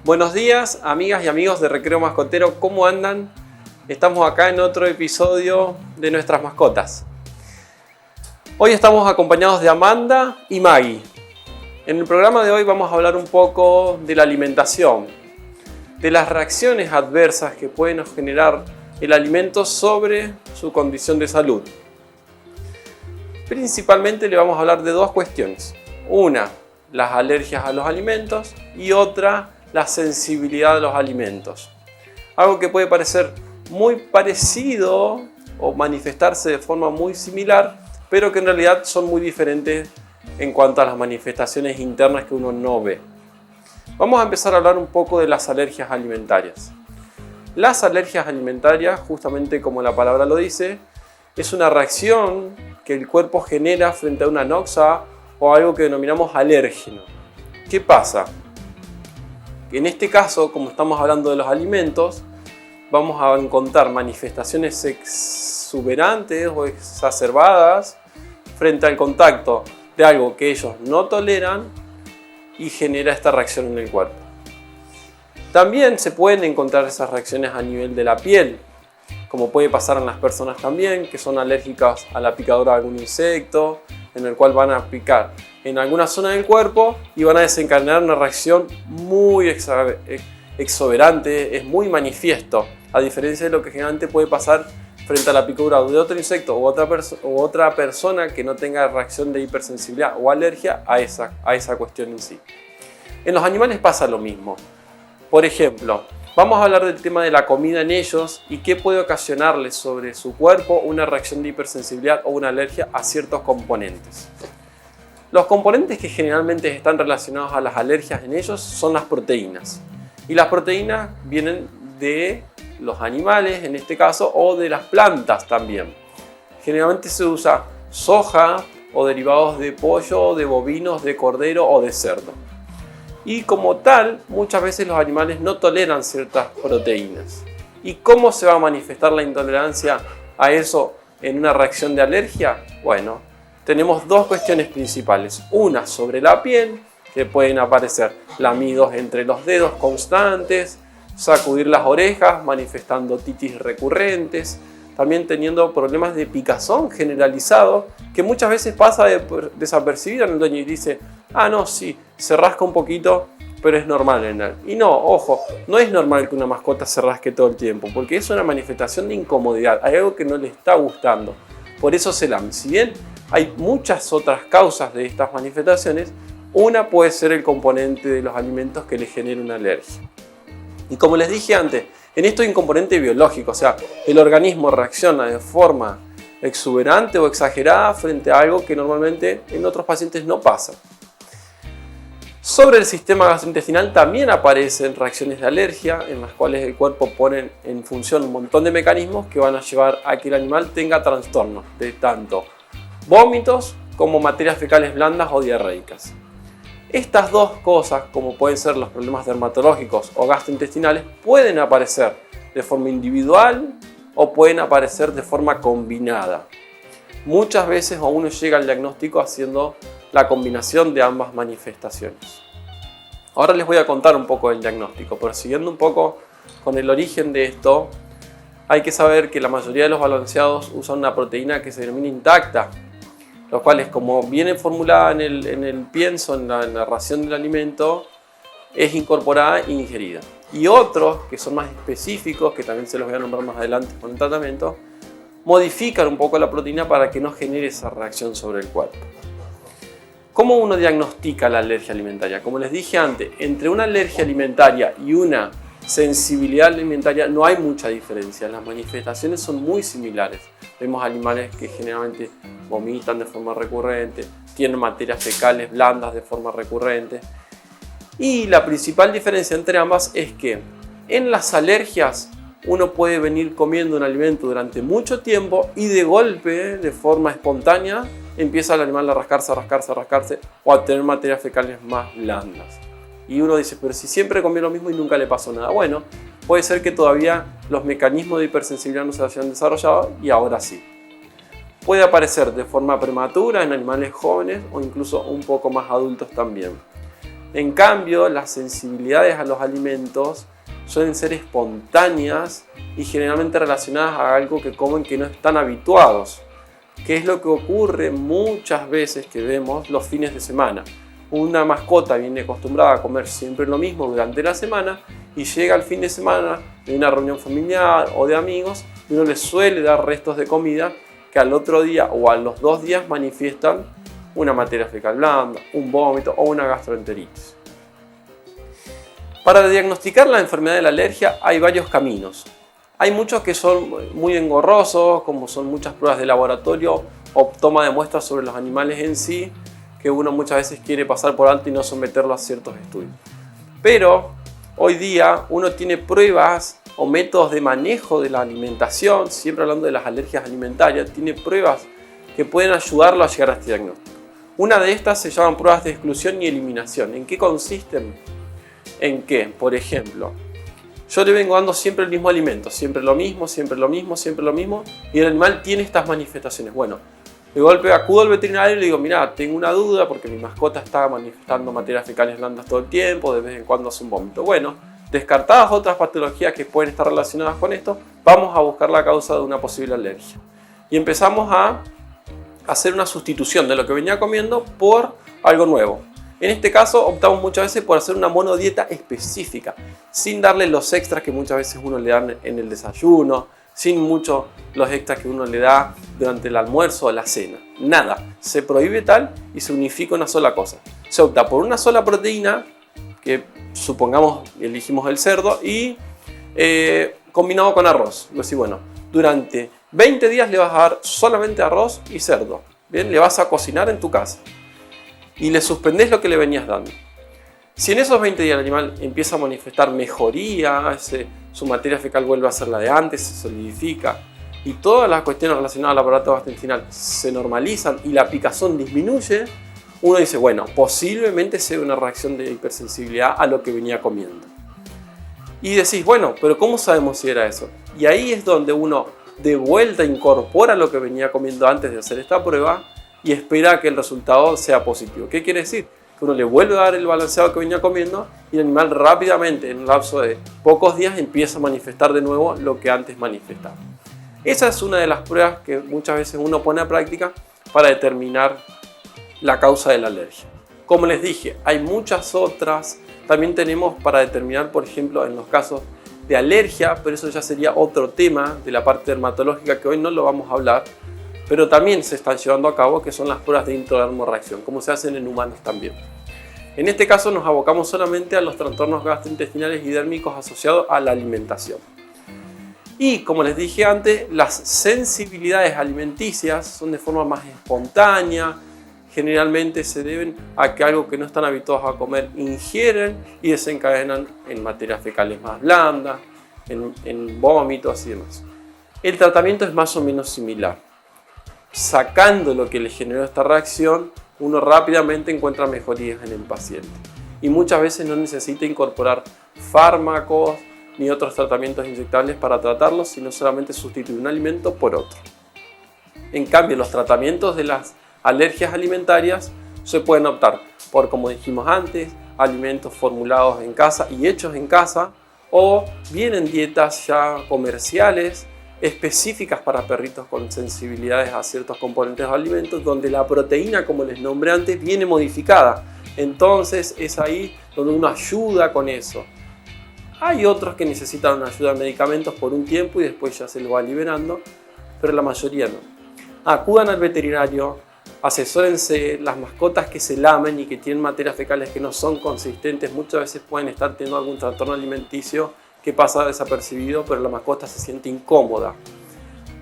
Buenos días, amigas y amigos de Recreo Mascotero, ¿cómo andan? Estamos acá en otro episodio de nuestras mascotas. Hoy estamos acompañados de Amanda y Maggie. En el programa de hoy vamos a hablar un poco de la alimentación, de las reacciones adversas que pueden generar el alimento sobre su condición de salud. Principalmente le vamos a hablar de dos cuestiones. Una, las alergias a los alimentos y otra, la sensibilidad a los alimentos. Algo que puede parecer muy parecido o manifestarse de forma muy similar, pero que en realidad son muy diferentes en cuanto a las manifestaciones internas que uno no ve. Vamos a empezar a hablar un poco de las alergias alimentarias. Las alergias alimentarias, justamente como la palabra lo dice, es una reacción que el cuerpo genera frente a una noxa o algo que denominamos alérgeno. ¿Qué pasa? En este caso, como estamos hablando de los alimentos, vamos a encontrar manifestaciones exuberantes o exacerbadas frente al contacto de algo que ellos no toleran y genera esta reacción en el cuerpo. También se pueden encontrar esas reacciones a nivel de la piel, como puede pasar en las personas también, que son alérgicas a la picadura de algún insecto, en el cual van a picar en alguna zona del cuerpo y van a desencadenar una reacción muy exuberante, es muy manifiesto, a diferencia de lo que generalmente puede pasar frente a la picadura de otro insecto u otra persona que no tenga reacción de hipersensibilidad o alergia a esa cuestión en sí. En los animales pasa lo mismo. Por ejemplo, vamos a hablar del tema de la comida en ellos y qué puede ocasionarles sobre su cuerpo una reacción de hipersensibilidad o una alergia a ciertos componentes. Los componentes que generalmente están relacionados a las alergias en ellos son las proteínas. Y las proteínas vienen de los animales, en este caso, o de las plantas también. Generalmente se usa soja o derivados de pollo, de bovinos, de cordero o de cerdo. Y como tal, muchas veces los animales no toleran ciertas proteínas. ¿Y cómo se va a manifestar la intolerancia a eso en una reacción de alergia? Bueno, tenemos dos cuestiones principales. Una sobre la piel, que pueden aparecer lamidos entre los dedos constantes, sacudir las orejas, manifestando otitis recurrentes, también teniendo problemas de picazón generalizado, que muchas veces pasa desapercibido en el dueño y dice, no, sí, se rasca un poquito, pero es normal en él. Y no, ojo, no es normal que una mascota se rasque todo el tiempo, porque es una manifestación de incomodidad, hay algo que no le está gustando, por eso se lame. Si bien hay muchas otras causas de estas manifestaciones, una puede ser el componente de los alimentos que le genera una alergia. Y como les dije antes, en esto hay un componente biológico, o sea, el organismo reacciona de forma exuberante o exagerada frente a algo que normalmente en otros pacientes no pasa. Sobre el sistema gastrointestinal también aparecen reacciones de alergia en las cuales el cuerpo pone en función un montón de mecanismos que van a llevar a que el animal tenga trastornos de tanto vómitos como materias fecales blandas o diarreicas. Estas dos cosas, como pueden ser los problemas dermatológicos o gastrointestinales, pueden aparecer de forma individual o pueden aparecer de forma combinada. Muchas veces uno llega al diagnóstico haciendo la combinación de ambas manifestaciones. Ahora les voy a contar un poco del diagnóstico, pero siguiendo un poco con el origen de esto, hay que saber que la mayoría de los balanceados usan una proteína que se denomina intacta, los cuales, como viene formulada en el pienso, en la ración del alimento, es incorporada e ingerida. Y otros, que son más específicos, que también se los voy a nombrar más adelante con el tratamiento, modifican un poco la proteína para que no genere esa reacción sobre el cuerpo. ¿Cómo uno diagnostica la alergia alimentaria? Como les dije antes, entre una alergia alimentaria y una sensibilidad alimentaria no hay mucha diferencia, las manifestaciones son muy similares. Vemos animales que generalmente vomitan de forma recurrente, tienen materias fecales blandas de forma recurrente. Y la principal diferencia entre ambas es que en las alergias uno puede venir comiendo un alimento durante mucho tiempo y de golpe, de forma espontánea, empieza el animal a rascarse o a tener materias fecales más blandas. Y uno dice, pero si siempre comió lo mismo y nunca le pasó nada. Bueno, puede ser que todavía los mecanismos de hipersensibilidad no se hayan desarrollado y ahora sí. Puede aparecer de forma prematura en animales jóvenes o incluso un poco más adultos también. En cambio, las sensibilidades a los alimentos suelen ser espontáneas y generalmente relacionadas a algo que comen que no están habituados, que es lo que ocurre muchas veces que vemos los fines de semana. Una mascota viene acostumbrada a comer siempre lo mismo durante la semana y llega al fin de semana de una reunión familiar o de amigos y uno le suele dar restos de comida que al otro día o a los 2 días manifiestan una materia fecal blanda, un vómito o una gastroenteritis. Para diagnosticar la enfermedad de la alergia hay varios caminos. Hay muchos que son muy engorrosos, como son muchas pruebas de laboratorio o toma de muestras sobre los animales en sí, que uno muchas veces quiere pasar por alto y no someterlo a ciertos estudios. Pero hoy día uno tiene pruebas o métodos de manejo de la alimentación, siempre hablando de las alergias alimentarias, tiene pruebas que pueden ayudarlo a llegar a este diagnóstico. Una de estas se llaman pruebas de exclusión y eliminación. ¿En qué consisten? En que, por ejemplo, yo le vengo dando siempre el mismo alimento, siempre lo mismo, siempre lo mismo, siempre lo mismo, y el animal tiene estas manifestaciones. Bueno, de golpe acudo al veterinario y le digo, mira, tengo una duda porque mi mascota está manifestando materias fecales blandas todo el tiempo, de vez en cuando hace un vómito. Bueno, descartadas otras patologías que pueden estar relacionadas con esto, vamos a buscar la causa de una posible alergia. Y empezamos a hacer una sustitución de lo que venía comiendo por algo nuevo. En este caso optamos muchas veces por hacer una monodieta específica, sin darle los extras que muchas veces uno le da en el desayuno, sin mucho los extras que uno le da durante el almuerzo o la cena. Nada, se prohíbe tal y se unifica una sola cosa. Se opta por una sola proteína, que supongamos elegimos el cerdo, y combinado con arroz. Yo decía, bueno, durante 20 días le vas a dar solamente arroz y cerdo. Bien, le vas a cocinar en tu casa y le suspendés lo que le venías dando. Si en esos 20 días el animal empieza a manifestar mejoría, su materia fecal vuelve a ser la de antes, se solidifica y todas las cuestiones relacionadas al aparato gastrointestinal se normalizan y la picazón disminuye, uno dice, bueno, posiblemente sea una reacción de hipersensibilidad a lo que venía comiendo. Y decís, bueno, pero ¿cómo sabemos si era eso? Y ahí es donde uno de vuelta incorpora lo que venía comiendo antes de hacer esta prueba y espera que el resultado sea positivo. ¿Qué quiere decir? Que uno le vuelve a dar el balanceado que venía comiendo y el animal rápidamente, en un lapso de pocos días, empieza a manifestar de nuevo lo que antes manifestaba. Esa es una de las pruebas que muchas veces uno pone a práctica para determinar la causa de la alergia. Como les dije, hay muchas otras. También tenemos para determinar, por ejemplo, en los casos de alergia, pero eso ya sería otro tema de la parte dermatológica que hoy no lo vamos a hablar, pero también se están llevando a cabo, que son las pruebas de intradermorreacción, como se hacen en humanos también. En este caso nos abocamos solamente a los trastornos gastrointestinales y dérmicos asociados a la alimentación. Y como les dije antes, las sensibilidades alimenticias son de forma más espontánea, generalmente se deben a que algo que no están habituados a comer ingieren y desencadenan en materias fecales más blandas, en vómitos y demás. El tratamiento es más o menos similar. Sacando lo que le generó esta reacción, uno rápidamente encuentra mejorías en el paciente. Y muchas veces no necesita incorporar fármacos ni otros tratamientos inyectables para tratarlos, sino solamente sustituir un alimento por otro. En cambio, los tratamientos de las alergias alimentarias se pueden optar por, como dijimos antes, alimentos formulados en casa y hechos en casa, o bien en dietas ya comerciales específicas para perritos con sensibilidades a ciertos componentes de alimentos, donde la proteína, como les nombré antes, viene modificada. Entonces es ahí donde uno ayuda con eso. Hay otros que necesitan una ayuda de medicamentos por un tiempo y después ya se lo va liberando, pero la mayoría no. Acudan al veterinario, asesórense. Las mascotas que se lamen y que tienen materias fecales que no son consistentes muchas veces pueden estar teniendo algún trastorno alimenticio que pasa desapercibido, pero la mascota se siente incómoda.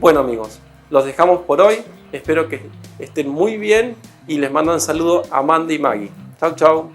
Bueno amigos, los dejamos por hoy. Espero que estén muy bien y les mandan saludos a Amanda y Maggie. Chau, chau.